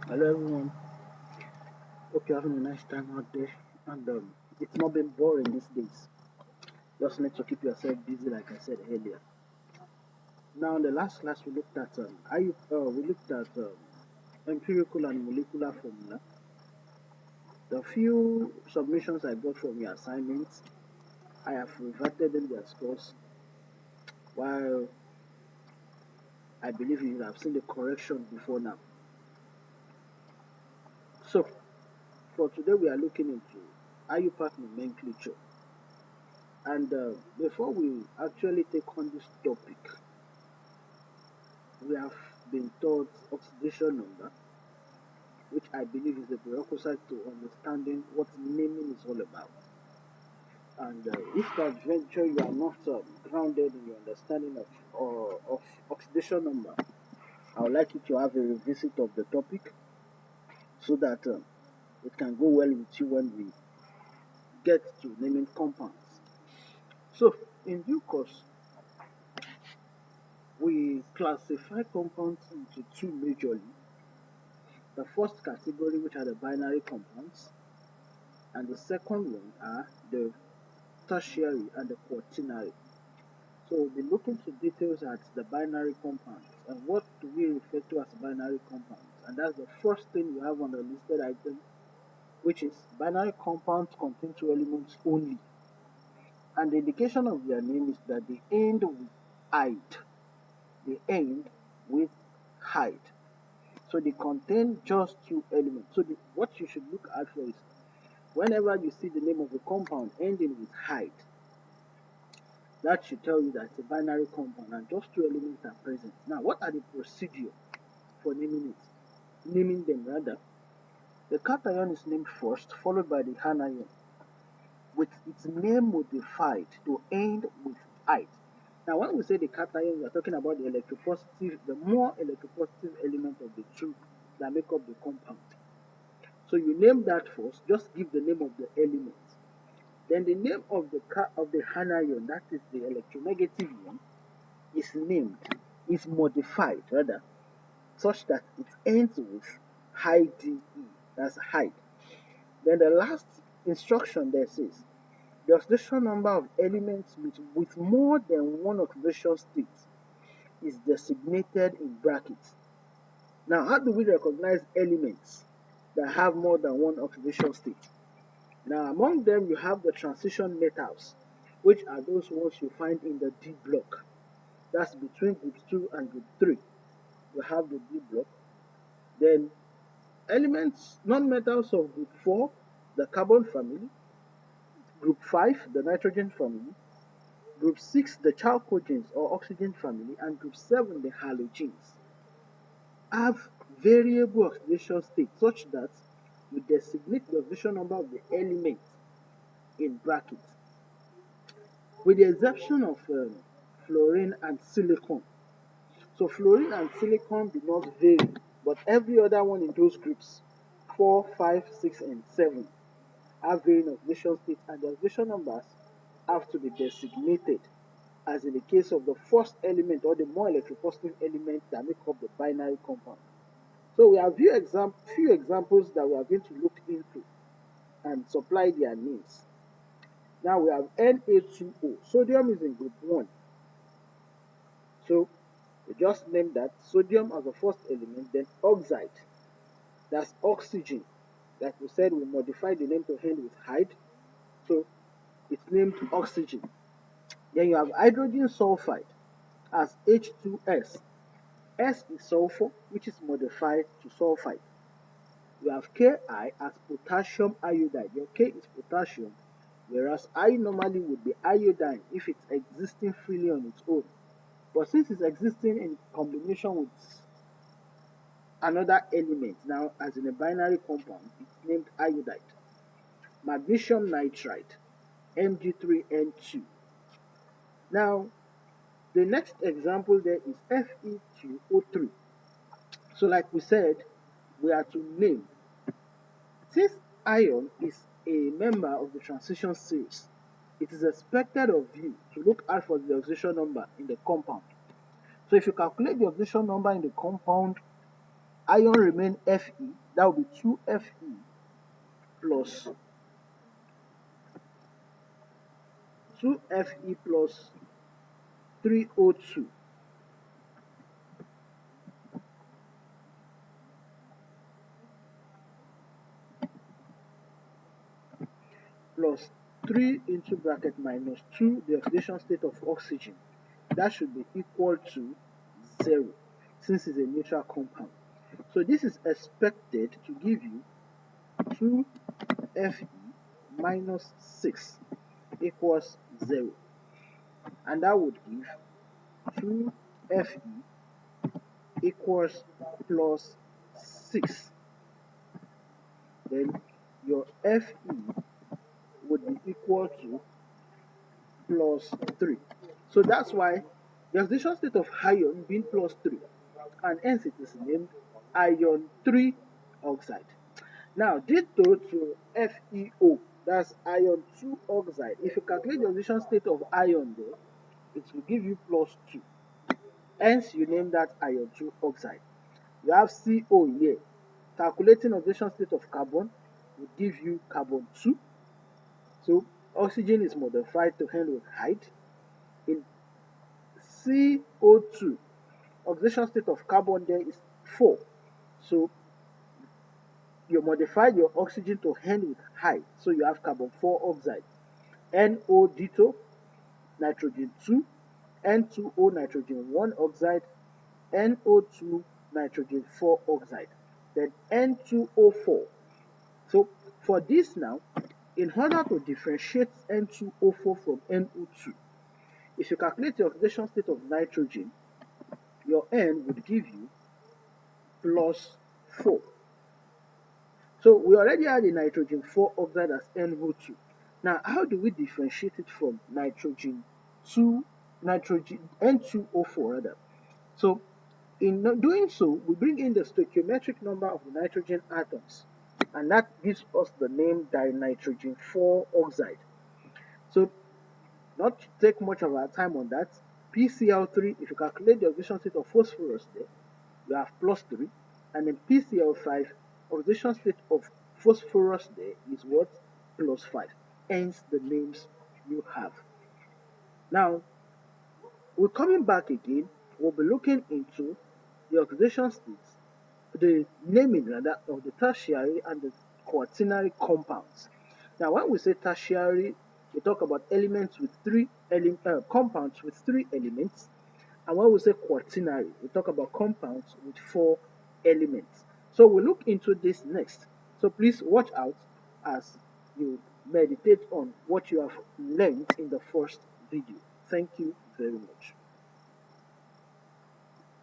Hello everyone, hope you're having a nice time out there and it's not been boring these days. Just need to keep yourself busy like I said earlier. Now in the last class we looked at empirical and molecular formula. The few submissions I got from your assignments, I have reverted in their scores while I believe you have seen the correction before now. So for today we are looking into IUPAC nomenclature. And before we actually take on this topic, we have been taught oxidation number, which I believe is a prerequisite to understanding what naming is all about. And if peradventure you are not grounded in your understanding of oxidation number, I would like you to have a revisit of the topic so that it can go well with you when we get to naming compounds. So, in due course, we classify compounds into two majorly. The first category, which are the binary compounds, and the second one are the tertiary and the quaternary. So we'll be looking to details at the binary compounds and what do we refer to as binary compounds. And that's the first thing you have on the listed item, which is binary compounds contain two elements only. And the indication of their name is that they end with "ide." They end with "ide." So they contain just two elements. So what you should look at for is whenever you see the name of a compound ending with "ide," that should tell you that it's a binary compound and just two elements are present. Now, what are the procedure for naming it? Naming them rather. The cation is named first, followed by the anion, with its name modified to end with "ide." Now, when we say the cation, we are talking about the more electropositive element of the two that make up the compound. So you name that first, just give the name of the element. Then the name of the anion, that is the electronegative one, is modified rather, such that it ends with "ide." That's "ide." Then the last instruction there says the oxidation number of elements with more than one oxidation state is designated in brackets. Now, how do we recognize elements that have more than one oxidation state? Now, among them, you have the transition metals, which are those ones you find in the D block. That's between group 2 and group 3. You have the D block. Then, elements, non-metals of group 4, the carbon family, group 5, the nitrogen family, group 6, the chalcogens or oxygen family, and group 7, the halogens, have variable oxidation state such that you designate the oxidation number of the element in brackets, with the exception of fluorine and silicon. So fluorine and silicon do not vary, but every other one in those groups, 4, 5, 6, and 7, have varying oxidation states, and the oxidation numbers have to be designated, as in the case of the first element or the more electropositive element that make up the binary compound. So we have few examples that we are going to look into and supply their names. Now we have Na2O. Sodium is in group 1. So we just name that sodium as the first element, then oxide, that's oxygen. Like we said, we modify the name to end with "ide." So it's named oxygen. Then you have hydrogen sulfide as H2S. S is sulfur, which is modified to sulfide. You have Ki as potassium iodide. Your K is potassium, whereas I normally would be iodine if it's existing freely on its own. But since it's existing in combination with another element, now as in a binary compound, it's named iodide. Magnesium nitride, Mg3N2. Now, the next example there is Fe2O3. So like we said, we are to name. Since iron is a member of the transition series, it is expected of you to look out for the oxidation number in the compound. So if you calculate the oxidation number in the compound ion remain Fe, that will be 2Fe plus 2Fe plus 3O2 plus 3 into bracket minus 2, the oxidation state of oxygen. That should be equal to 0 since it's a neutral compound. So this is expected to give you 2Fe minus 6 equals 0. And that would give 2Fe equals plus 6. Then your Fe would be equal to plus 3. So that's why the oxidation state of iron being plus 3, and hence it is named iron 3 oxide. Now, ditto to FeO, that's iron 2 oxide. If you calculate the oxidation state of iron there, it will give you plus 2. Hence, you name that iron 2 oxide. You have CO here. Calculating oxidation state of carbon will give you carbon 2. So, oxygen is modified to end with hyd. In CO2, oxidation state of carbon there is 4. So, you modify your oxygen to end with hyd. So, you have carbon 4 oxide. NO ditto, nitrogen 2, N2O nitrogen 1 oxide, NO2 nitrogen 4 oxide, then N2O4. So for this now, in order to differentiate N2O4 from NO2, if you calculate the oxidation state of nitrogen, your N would give you plus 4. So we already had the nitrogen 4 oxide as NO2. Now, how do we differentiate it from nitrogen N2O4 rather? So in doing so, we bring in the stoichiometric number of the nitrogen atoms, and that gives us the name dinitrogen 4 oxide. So not to take much of our time on that, PCl3, if you calculate the oxidation state of phosphorus there, you have plus 3, and then PCl5, oxidation state of phosphorus there is what? Plus 5. Hence the names you have. Now, we're coming back again, we'll be looking into the oxidation states, the naming rather of the tertiary and the quaternary compounds. Now, when we say tertiary, we talk about elements with compounds with 3 elements, and when we say quaternary, we talk about compounds with 4 elements. So we'll look into this next. So please watch out as you meditate on what you have learned in the first video. Thank you very much.